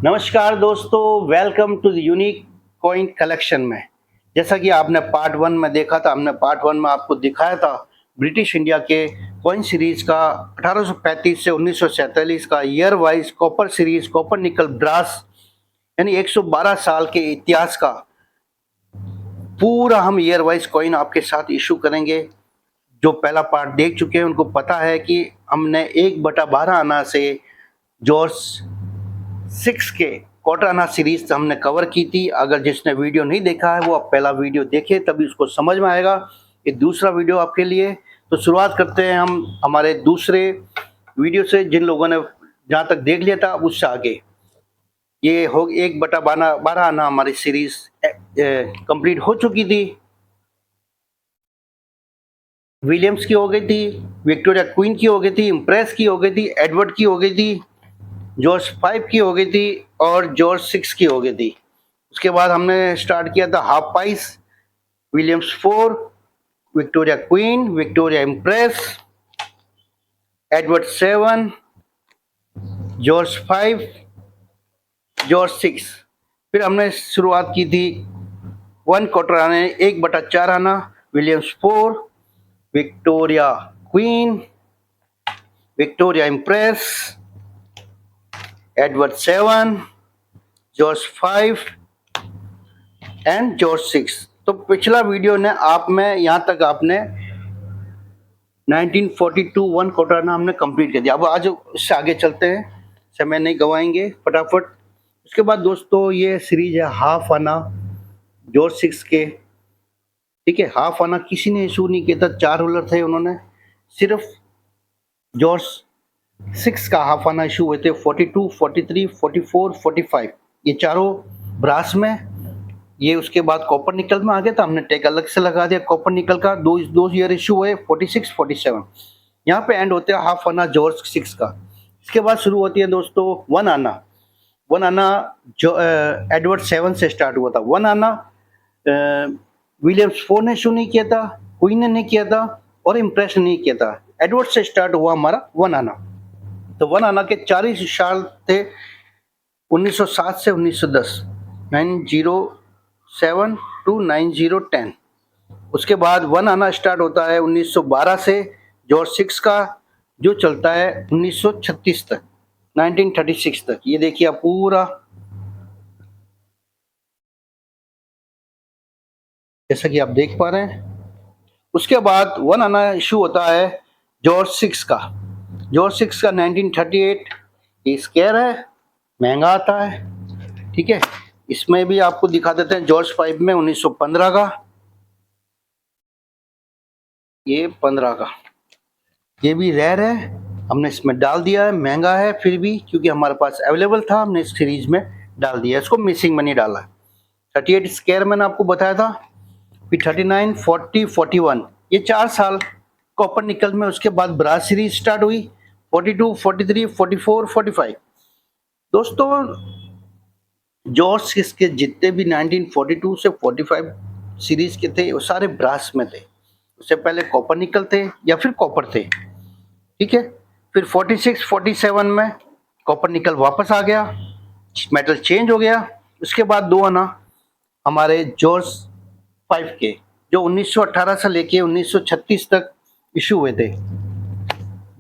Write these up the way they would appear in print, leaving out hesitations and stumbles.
नमस्कार दोस्तों, welcome to the unique coin collection में। जैसा कि आपने पार्ट वन में देखा था, हमने पार्ट वन में आपको दिखाया था ब्रिटिश इंडिया के कॉइन सीरीज का 1835 से 1947 का year wise copper series, copper nickel brass, यानी 112 साल के इतिहास का पूरा हम ईयर वाइज कॉइन आपके साथ इशू करेंगे। जो पहला पार्ट देख चुके हैं उनको पता है कि हमने 1/12 आना से जॉर्ज 6 के क्वार्टर आना सीरीज हमने कवर की थी। अगर जिसने वीडियो नहीं देखा है वो आप पहला वीडियो देखे, तभी उसको समझ में आएगा। ये दूसरा वीडियो आपके लिए। तो शुरुआत करते हैं हम हमारे दूसरे वीडियो से। जिन लोगों ने जहाँ तक देख लिया था उससे आगे ये हो 1/12 आना हमारी सीरीज कंप्लीट हो चुकी थी। विलियम्स की हो गई थी, विक्टोरिया क्वीन की हो गई थी, इम्प्रेस की हो गई थी, एडवर्ड की हो गई थी, जॉर्ज 5 की हो गई थी और जॉर्ज 6 की हो गई थी। उसके बाद हमने स्टार्ट किया था half price, Williams 4, Victoria queen, Victoria impress, Edward 7, George 5, George 6। फिर हमने शुरुआत की थी 1/4 आने, 1/4 आना, Williams 4, Victoria queen, Victoria impress, Edward 7, George 5 and George 6। तो पिछला वीडियो ने आप में यहाँ तक आपने 1942 1/4 आना हमने कंप्लीट कर दिया। अब आज इससे आगे चलते हैं, समय नहीं गवाएंगे, फटाफट। उसके बाद दोस्तों ये सीरीज है हाफ आना जॉर्ज 6 के। ठीक है, हाफ आना किसी ने इशू नहीं किया था, 4 रूलर थे, उन्होंने सिर्फ जॉर्ज 6 का हाफ आना इशू हुए थे। 42, 43, 44, 45 ये चारों ब्रास में। ये उसके बाद कॉपर निकल में आ गया था, हमने टैग अलग से लगा दिया कॉपर निकल का। दो ईयर इशू हुए 46, 47। यहाँ पे एंड होते हैं हाफ आना जॉर्ज 6 का। इसके बाद शुरू होती है दोस्तों वन आना जो एडवर्ड 7 से स्टार्ट हुआ था। वन आना विलियम्स 4 ने इशू नहीं किया था, क्वीन ने नहीं किया था और इम्प्रेस ने नहीं किया था। एडवर्ड से स्टार्ट हुआ हमारा वन आना। तो वन आना के 40 साल थे, 1907 से 1910, 907 टू 9010। उसके बाद वन आना स्टार्ट होता है 1912 से जॉर्ज 6 का, जो चलता है 1936 तक, 1936 तक। ये देखिए आप पूरा, जैसा कि आप देख पा रहे हैं। उसके बाद वन आना इशू होता है जॉर्ज 6 का। जॉर्ज 6 का 1938। ये स्केयर है, महंगा आता है। ठीक है, इसमें भी आपको दिखा देते हैं जॉर्ज 5 में 1915 का, ये 15 का, ये भी रेयर है, हमने इसमें डाल दिया है। महंगा है फिर भी, क्योंकि हमारे पास अवेलेबल था, हमने इस सीरीज में डाल दिया, इसको मिसिंग में नहीं डाला है। 38 स्केयर मैंने आपको बताया था। फिर 39, 40, 41 ये 4 साल कॉपर निकल में। उसके बाद ब्रास सीरीज स्टार्ट हुई 42, 43, 44, 45। दोस्तों जॉर्ज के जितने भी 1942 से 45 सीरीज के थे वो सारे ब्रास में थे। उससे पहले कॉपर निकल थे या फिर कॉपर थे। ठीक है, फिर 46, 47 में कॉपर निकल वापस आ गया, मेटल चेंज हो गया। उसके बाद दो आना हमारे जॉर्ज 5 के, जो 1918 से लेके 1936 तक इशू हुए थे।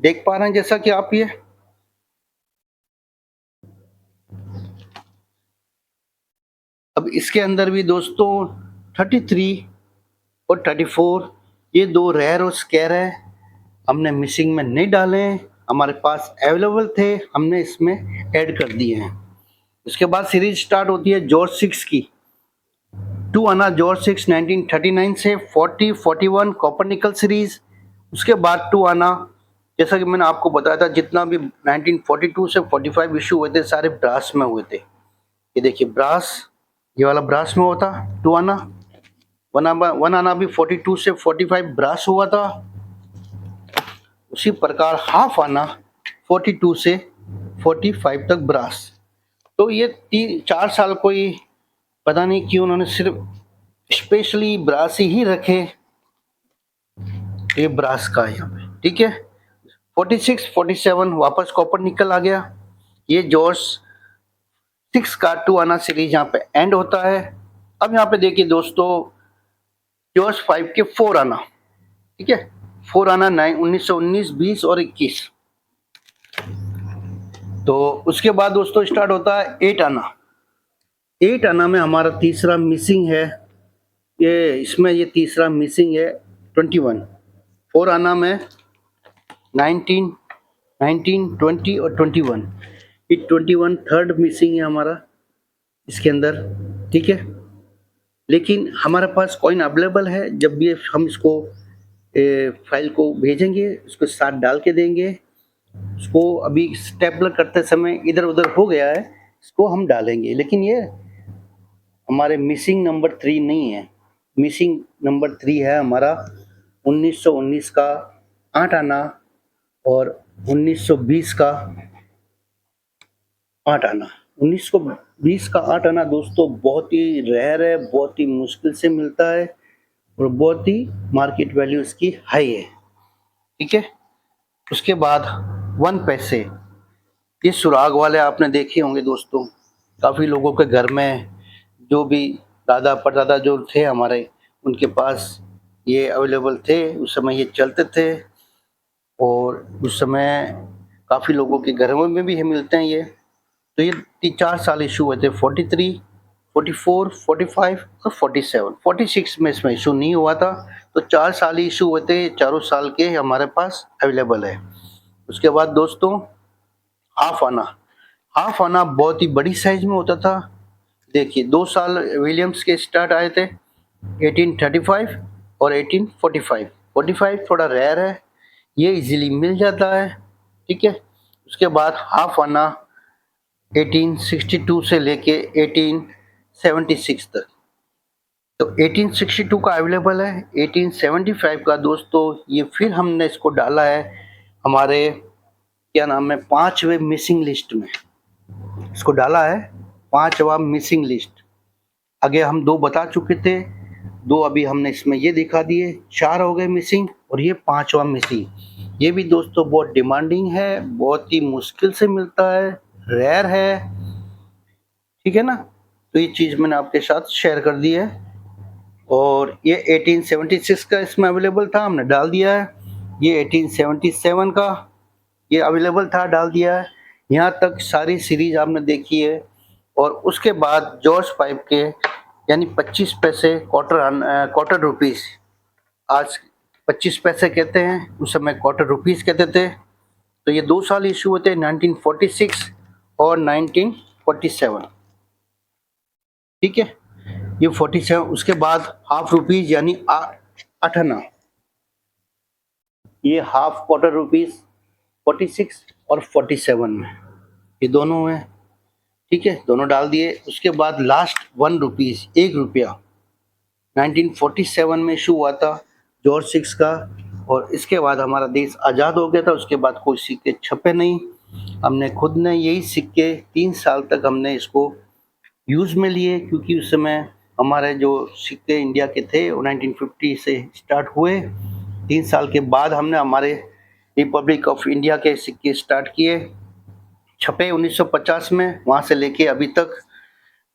देख पा रहे हैं जैसा कि आप ये। अब इसके अंदर भी दोस्तों 33 और 34 ये दो रेयर और स्केयर है, हमने मिसिंग में नहीं डाले, हमारे पास अवेलेबल थे, हमने इसमें ऐड कर दिए हैं। इसके बाद सीरीज स्टार्ट होती है जॉर्ज 6 की। टू आना जॉर्ज 6 1939 से 40, 41 कॉपर निकल सीरीज। उसके बाद टू आना, जैसा कि मैंने आपको बताया था, जितना भी 1942 से 45 इशू हुए थे सारे ब्रास में हुए थे। ये देखिए ब्रास, ये वाला ब्रास में होता टू आना। वन आना भी 42 से 45 ब्रास हुआ था। उसी प्रकार हाफ आना 42 से 45 तक ब्रास। तो ये 4 साल कोई पता नहीं क्यों उन्होंने सिर्फ स्पेशली ब्रास ही रखे। ये ब्रास का यहाँ पे, ठीक है। 46, 47 वापस कॉपर निकल आ गया। ये जॉर्ज 6 का 2 आना सीरीज यहाँ पे एंड होता है। अब यहाँ पे देखिए दोस्तों, जॉर्ज 5 के 4 आना, ठीक है, 4 आना 1919, 20 और 21। तो उसके बाद दोस्तों स्टार्ट होता है 8 आना। 8 आना में हमारा तीसरा मिसिंग है, ये तीसरा मिसिंग है 21। 4 आना में 19, 19, 20 और 21। ये 21 थर्ड मिसिंग है हमारा इसके अंदर, ठीक है। लेकिन हमारे पास कॉइन अवेलेबल है। जब भी हम इसको फाइल को भेजेंगे, उसको साथ डाल के देंगे। उसको अभी स्टेपलर करते समय इधर उधर हो गया है, इसको हम डालेंगे। लेकिन ये हमारे मिसिंग नंबर 3 नहीं है। मिसिंग नंबर 3 है हमारा 1919 का 8 आना और 1920 का 8 आना। 1920 का 8 आना दोस्तों बहुत ही रेयर है, बहुत ही मुश्किल से मिलता है और बहुत ही मार्केट वैल्यू इसकी हाई है, ठीक है। उसके बाद 1 पैसे, ये सुराग वाले आपने देखे होंगे दोस्तों, काफ़ी लोगों के घर में, जो भी दादा परदादा जो थे हमारे, उनके पास ये अवेलेबल थे। उस समय ये चलते थे और उस समय काफ़ी लोगों के घरों में भी मिलते हैं ये। तो ये 4 साल इशू हुए थे, 43, 44, 45 और 47। 46 में इसमें इशू नहीं हुआ था, तो 4 साल ही इशू हुए थे। चारों साल के हमारे पास अवेलेबल है। उसके बाद दोस्तों हाफ आना। हाफ आना बहुत ही बड़ी साइज में होता था। देखिए 2 साल विलियम्स के स्टार्ट आए थे, 1835 और 1845। 45 थोड़ा रेयर है, ये इजीली मिल जाता है, ठीक है। उसके बाद हाफ आना 1862 से लेके 1876 तक। तो 1862 का अवेलेबल है। 1875 का दोस्तों ये फिर हमने इसको डाला है हमारे क्या नाम है 5वें मिसिंग लिस्ट में। इसको डाला है 5वां मिसिंग लिस्ट। आगे हम 2 बता चुके थे, 2 अभी हमने इसमें ये दिखा दिए, 4 हो गए मिसिंग और ये 5वां मिसिंग। ये भी दोस्तों बहुत डिमांडिंग है, बहुत ही मुश्किल से मिलता है, रेयर है, ठीक है ना। तो ये चीज़ मैंने आपके साथ शेयर कर दी है। और ये 1876 का इसमें अवेलेबल था, हमने डाल दिया है। ये 1877 का ये अवेलेबल था, डाल दिया है। यहाँ तक सारी सीरीज आपने देखी है। और उसके बाद जॉर्ज 5 के यानी 25 पैसे क्वार्टर रुपीस, आज 25 पैसे कहते हैं, उस समय क्वार्टर रुपीस कहते थे। तो ये 2 साल इशू हुए थे, 1946 और 1947, ठीक है। ये 47। उसके बाद हाफ रुपीज यानी 8 आना, ये हाफ क्वार्टर रुपीज 46 और 47 में, ये दोनों हैं, ठीक है, दोनों डाल दिए। उसके बाद लास्ट 1 रुपीज, 1 रुपया 1947 में इशू हुआ था जॉर्ज 6 का। और इसके बाद हमारा देश आज़ाद हो गया था। उसके बाद कोई सिक्के छपे नहीं, हमने खुद ने यही सिक्के 3 साल तक हमने इसको यूज़ में लिए, क्योंकि उस समय हमारे जो सिक्के इंडिया के थे वो 1950 से स्टार्ट हुए। 3 साल के बाद हमने हमारे रिपब्लिक ऑफ इंडिया के सिक्के स्टार्ट किए, छपे 1950 में, वहाँ से लेके अभी तक।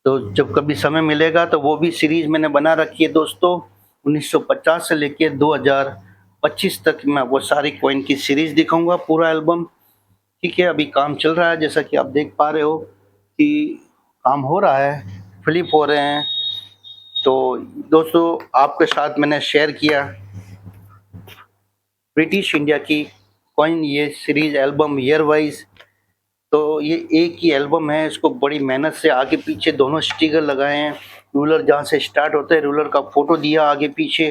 तो जब कभी समय मिलेगा तो वो भी सीरीज़ मैंने बना रखी है दोस्तों, 1950 से लेके 2025 तक मैं वो सारी कॉइन की सीरीज़ दिखाऊंगा, पूरा एल्बम, ठीक है। अभी काम चल रहा है, जैसा कि आप देख पा रहे हो कि काम हो रहा है, फ्लिप हो रहे हैं। तो दोस्तों आपके साथ मैंने शेयर किया ब्रिटिश इंडिया की कॉइन, ये सीरीज एल्बम ईयर वाइज। तो ये एक ही एल्बम है, इसको बड़ी मेहनत से आगे पीछे दोनों स्टिकर लगाए हैं। रूलर जहाँ से स्टार्ट होता है, रूलर का फोटो दिया आगे पीछे,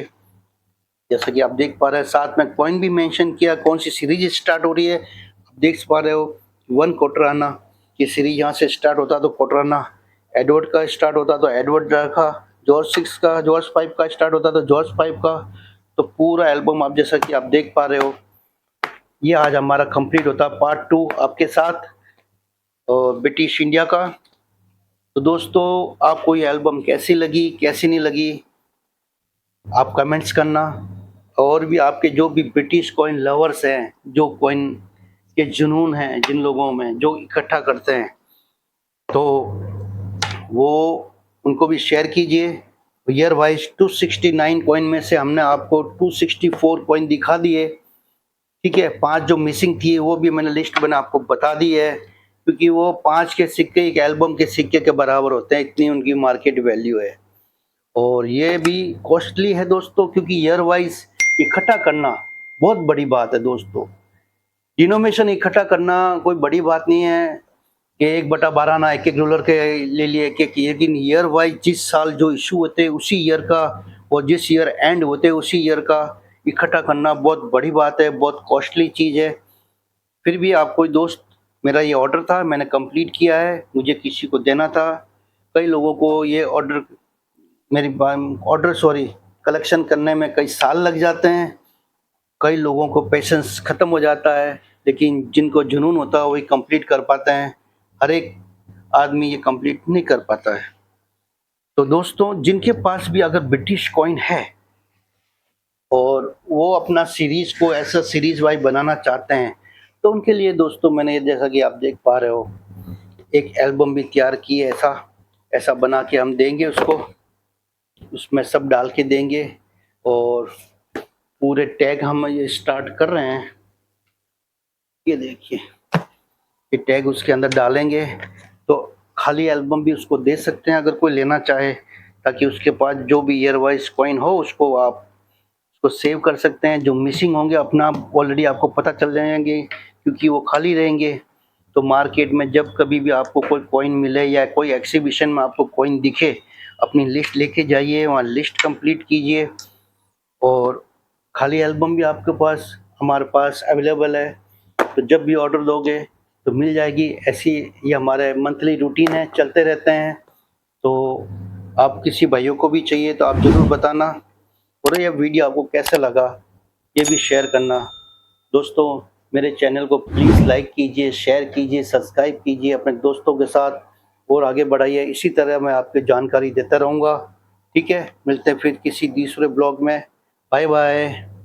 जैसा कि आप देख पा रहे हैं। साथ में कॉइन भी मेंशन किया, कौन सी सीरीज स्टार्ट हो रही है, आप देख पा रहे हो। 1 क्वार्टर आना, ये सीरीज यहाँ से स्टार्ट होता तो क्वार्टर आना, एडवर्ड का स्टार्ट होता तो एडवर्ड रखा, जॉर्ज 6 का, जॉर्ज 5 का स्टार्ट होता तो जॉर्ज 5 का। तो पूरा एल्बम आप जैसा कि आप देख पा रहे हो, ये आज हमारा कंप्लीट होता पार्ट 2 आपके साथ ब्रिटिश इंडिया का। तो दोस्तों आपको ये एल्बम कैसी लगी, कैसी नहीं लगी, आप कमेंट्स करना। और भी आपके जो भी ब्रिटिश कॉइन लवर्स हैं, जो कॉइन के जुनून हैं जिन लोगों में, जो इकट्ठा करते हैं, तो वो उनको भी शेयर कीजिए। ईयर वाइज 269 कॉइन में से हमने आपको 264 कॉइन दिखा दिए, ठीक है। 5 जो मिसिंग थी वो भी मैंने लिस्ट बना आपको बता दी है, क्योंकि वो 5 के सिक्के एक एल्बम के सिक्के के बराबर होते हैं, इतनी उनकी मार्केट वैल्यू है। और ये भी कॉस्टली है दोस्तों, क्योंकि ईयर वाइज इकट्ठा करना बहुत बड़ी बात है दोस्तों। डिनोमिनेशन इकट्ठा करना कोई बड़ी बात नहीं है कि 1/12 ना एक डॉलर के ले लिए एक, लेकिन ईयर वाइज जिस साल जो इशू होते हैं उसी ईयर का, और जिस ईयर एंड होते हैं उसी ईयर का इकट्ठा करना बहुत बड़ी बात है, बहुत कॉस्टली चीज़ है। फिर भी आप कोई दोस्त, मेरा ये ऑर्डर था, मैंने कंप्लीट किया है, मुझे किसी को देना था। कई लोगों को ये ऑर्डर कलेक्शन करने में कई साल लग जाते हैं, कई लोगों को पेशेंस ख़त्म हो जाता है, लेकिन जिनको जुनून होता है वही कंप्लीट कर पाते हैं। हर एक आदमी ये कंप्लीट नहीं कर पाता है। तो दोस्तों, जिनके पास भी अगर ब्रिटिश कॉइन है और वो अपना सीरीज़ को ऐसा सीरीज़ वाइज बनाना चाहते हैं, तो उनके लिए दोस्तों मैंने जैसा कि आप देख पा रहे हो, एक एल्बम भी तैयार की है। ऐसा ऐसा बना के हम देंगे उसको, उसमें सब डाल के देंगे, और पूरे टैग हम ये स्टार्ट कर रहे हैं। ये देखिए, ये टैग उसके अंदर डालेंगे, तो खाली एल्बम भी उसको दे सकते हैं अगर कोई लेना चाहे, ताकि उसके पास जो भी ईयर वाइज कॉइन हो उसको आप उसको सेव कर सकते हैं। जो मिसिंग होंगे अपना ऑलरेडी आपको पता चल जाएंगे, क्योंकि वो खाली रहेंगे। तो मार्केट में जब कभी भी आपको कोई कॉइन मिले या कोई एग्जीबिशन में आपको कॉइन दिखे, अपनी लिस्ट लेके जाइए, वहाँ लिस्ट कंप्लीट कीजिए, और खाली एल्बम भी आपके पास हमारे पास अवेलेबल है। तो जब भी ऑर्डर दोगे तो मिल जाएगी। ऐसी ये हमारे मंथली रूटीन है, चलते रहते हैं। तो आप किसी भाइयों को भी चाहिए तो आप ज़रूर बताना, और ये वीडियो आपको कैसा लगा ये भी शेयर करना। दोस्तों, मेरे चैनल को प्लीज़ लाइक कीजिए, शेयर कीजिए, सब्सक्राइब कीजिए अपने दोस्तों के साथ, और आगे बढ़ाइए। इसी तरह मैं आपको जानकारी देता रहूँगा, ठीक है। मिलते हैं फिर किसी दूसरे ब्लॉग में। Bye bye.